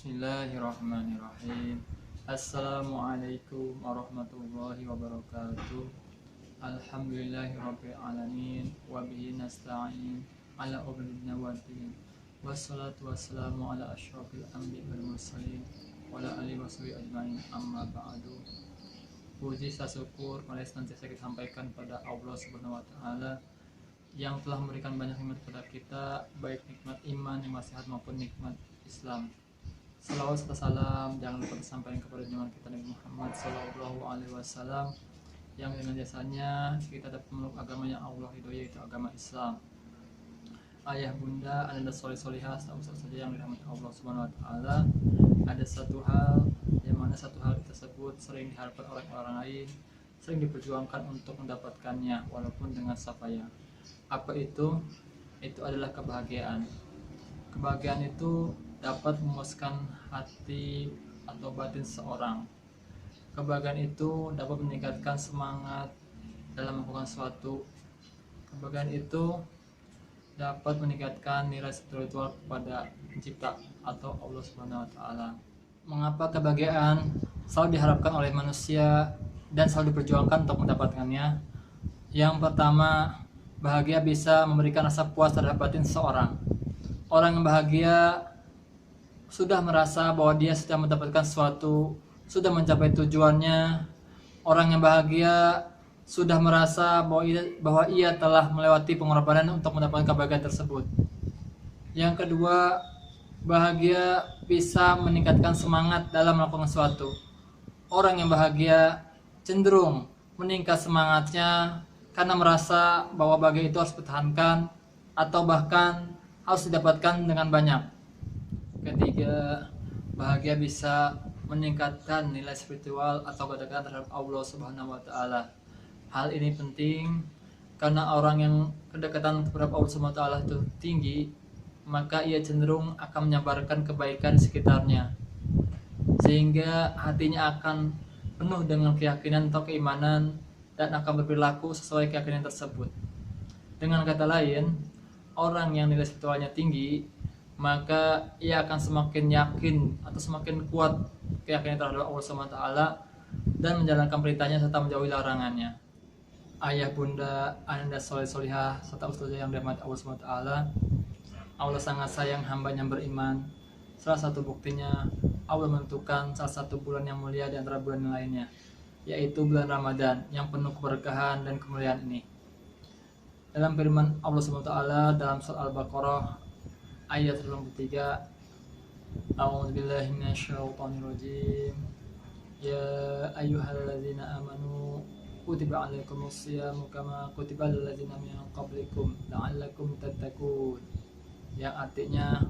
Bismillahirrahmanirrahim. Assalamualaikum warahmatullahi wabarakatuh. Alhamdulillahirabbil alamin wa bihi nasta'in ala umurina waddin. Wassalatu wassalamu ala asyrofil anbiya'i wal mursalin wa ala alihi washabihi ajmain, amma ba'du. Puji syukur mari senantiasa kita sampaikan pada Allah Subhanahu wa taala yang telah memberikan banyak nikmat kepada kita, baik nikmat iman, nikmat sehat maupun nikmat Islam. Salawat serta salam jangan lupa disampaikan kepada junjungan kita Nabi Muhammad Sallallahu Alaihi Wasallam yang dengan jasanya kita dapat memeluk agama yang Allah ridhoi, yaitu agama Islam. Ayah bunda, anda soleh-solihah, ustaz saja yang dirahmati Allah Subhanahu Wa Taala. Ada satu hal yang mana satu hal tersebut sering diharapkan oleh orang lain, sering diperjuangkan untuk mendapatkannya walaupun dengan susah. Apa itu? Itu adalah kebahagiaan. Kebahagiaan itu dapat memuaskan hati atau batin seorang. Kebahagiaan itu dapat meningkatkan semangat dalam melakukan sesuatu. Kebahagiaan itu dapat meningkatkan nilai spiritual kepada pencipta atau Allah Subhanahu wa taala. Mengapa kebahagiaan selalu diharapkan oleh manusia dan selalu diperjuangkan untuk mendapatkannya? Yang pertama, bahagia bisa memberikan rasa puas terhadap batin seorang. Orang yang bahagia sudah merasa bahwa dia sudah mendapatkan sesuatu, sudah mencapai tujuannya. Orang yang bahagia sudah merasa bahwa ia telah melewati pengorbanan untuk mendapatkan kebahagiaan tersebut. Yang kedua, bahagia bisa meningkatkan semangat dalam melakukan sesuatu. Orang yang bahagia cenderung meningkat semangatnya karena merasa bahwa bahagia itu harus dipertahankan atau bahkan harus didapatkan dengan banyak. Ketiga, bahagia bisa meningkatkan nilai spiritual atau kedekatan terhadap Allah Subhanahu wa taala. Hal ini penting karena orang yang kedekatan kepada Allah Subhanahu wa taala itu tinggi, maka ia cenderung akan menyebarkan kebaikan di sekitarnya. Sehingga hatinya akan penuh dengan keyakinan atau keimanan dan akan berperilaku sesuai keyakinan tersebut. Dengan kata lain, orang yang nilai spiritualnya tinggi, maka ia akan semakin yakin atau semakin kuat keyakinan terhadap Allah Subhanahu wa taala dan menjalankan perintahnya serta menjauhi larangannya. Ayah bunda, anda soleh-solihah serta ustazah yang dirahmati Allah Subhanahu wa taala, Allah sangat sayang hamba yang beriman. Salah satu buktinya, Allah menentukan salah satu bulan yang mulia di antara bulan lainnya, yaitu bulan Ramadan yang penuh keberkahan dan kemuliaan ini. Dalam firman Allah Subhanahu wa taala dalam surat Al-Baqarah ayat 83, A'udzubillahi minasyaitonirrajim. Ya ayyuhalladzina amanu kutiba alaikumusyamu kama kutiba alal ladzina min qablikum la'allakum tattaqun. Yang artinya,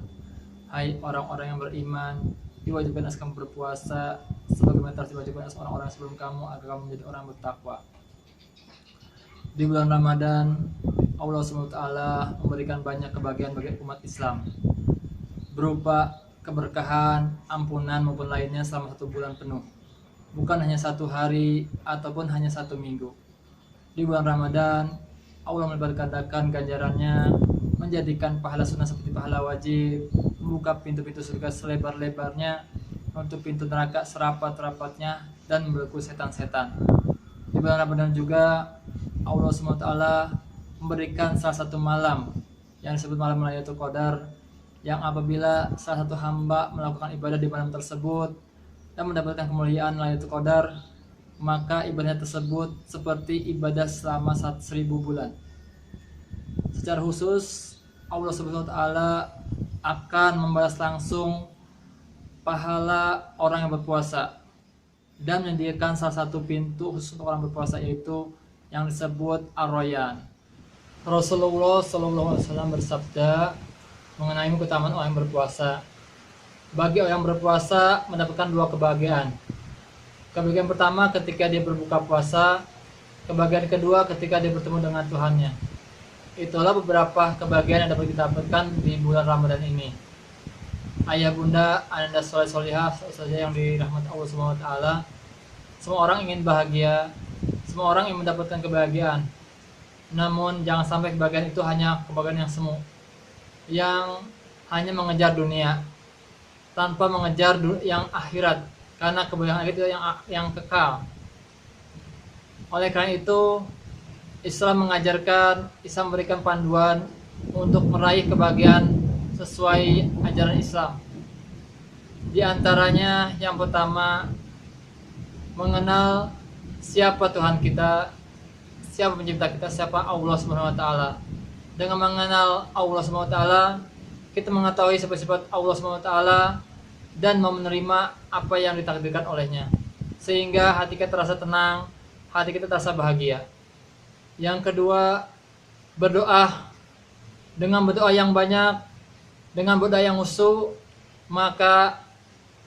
hai orang-orang yang beriman, diwajibkan atas kamu berpuasa sebagaimana telah diwajibkan atas orang-orang sebelum kamu agar kamu menjadi orang bertakwa. Di bulan Ramadan, Allah SWT memberikan banyak kebahagiaan bagi umat Islam berupa keberkahan, ampunan maupun lainnya selama 1 bulan penuh, bukan hanya 1 hari ataupun hanya 1 minggu. Di bulan Ramadan, Allah melipat-gandakan ganjarannya, menjadikan pahala sunnah seperti pahala wajib, membuka pintu-pintu surga selebar-lebarnya, menutup pintu neraka serapat-rapatnya, dan membelenggu setan-setan. Di bulan Ramadan juga Allah SWT memberikan salah satu malam yang disebut malam Lailatul Qadar, yang apabila salah satu hamba melakukan ibadah di malam tersebut dan mendapatkan kemuliaan Lailatul Qadar, maka ibadahnya tersebut seperti ibadah selama 1000 bulan. Secara khusus, Allah Subhanahu wa taala akan membalas langsung pahala orang yang berpuasa dan menyediakan salah satu pintu khusus untuk orang berpuasa, yaitu yang disebut Ar-Rayyan. Rasulullah SAW bersabda mengenai keutamaan orang yang berpuasa. Bagi orang yang berpuasa mendapatkan 2 kebahagiaan. Kebahagiaan pertama ketika dia berbuka puasa, kebahagiaan kedua ketika dia bertemu dengan Tuhannya. Itulah beberapa kebahagiaan yang dapat kita dapatkan di bulan Ramadan ini. Ayah bunda, anda soleh-solihah saja yang dirahmati Allah Subhanahu wa taala, semua orang ingin bahagia, semua orang ingin mendapatkan kebahagiaan. Namun jangan sampai kebahagiaan itu hanya kebahagiaan yang semu, yang hanya mengejar dunia. tanpa mengejar yang akhirat, karena kebahagiaan itu yang kekal. Oleh karena itu, Islam mengajarkan, Islam memberikan panduan untuk meraih kebahagiaan sesuai ajaran Islam. Di antaranya yang pertama, mengenal siapa Tuhan kita, siapa pencipta kita, siapa Allah Subhanahu wa taala. Dengan mengenal Allah Subhanahu wa taala, kita mengetahui sifat-sifat Allah Subhanahu wa taala dan menerima apa yang ditakdirkan olehnya. Sehingga hati kita terasa tenang, hati kita terasa bahagia. Yang kedua, berdoa. Dengan berdoa yang banyak, dengan berdoa yang khusyuk, maka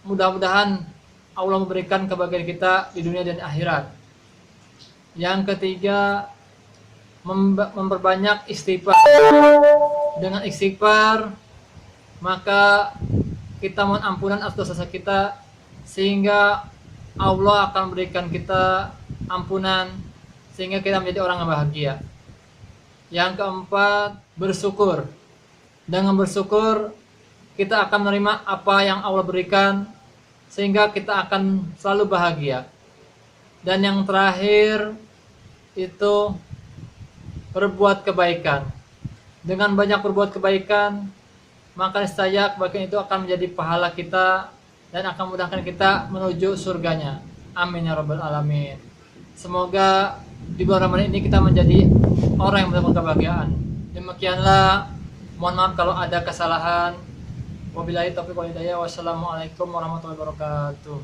mudah-mudahan Allah memberikan kebahagiaan kita di dunia dan akhirat. Yang ketiga, memperbanyak istighfar. Dengan istighfar, maka kita mohon ampunan atas dosa kita, sehingga Allah akan memberikan kita ampunan, sehingga kita menjadi orang yang bahagia. Yang keempat, bersyukur. Dengan bersyukur, kita akan menerima apa yang Allah berikan, sehingga kita akan selalu bahagia. Dan yang terakhir, itu berbuat kebaikan. Dengan banyak berbuat kebaikan, maka niscaya kebaikan itu akan menjadi pahala kita dan akan memudahkan kita menuju surganya. Amin ya rabbal alamin. Semoga di bulan Ramadan ini kita menjadi orang yang mendapatkan kebahagiaan. Demikianlah, mohon maaf kalau ada kesalahan. Wabillahi taufiq wal hidayah. Wassalamualaikum warahmatullahi wabarakatuh.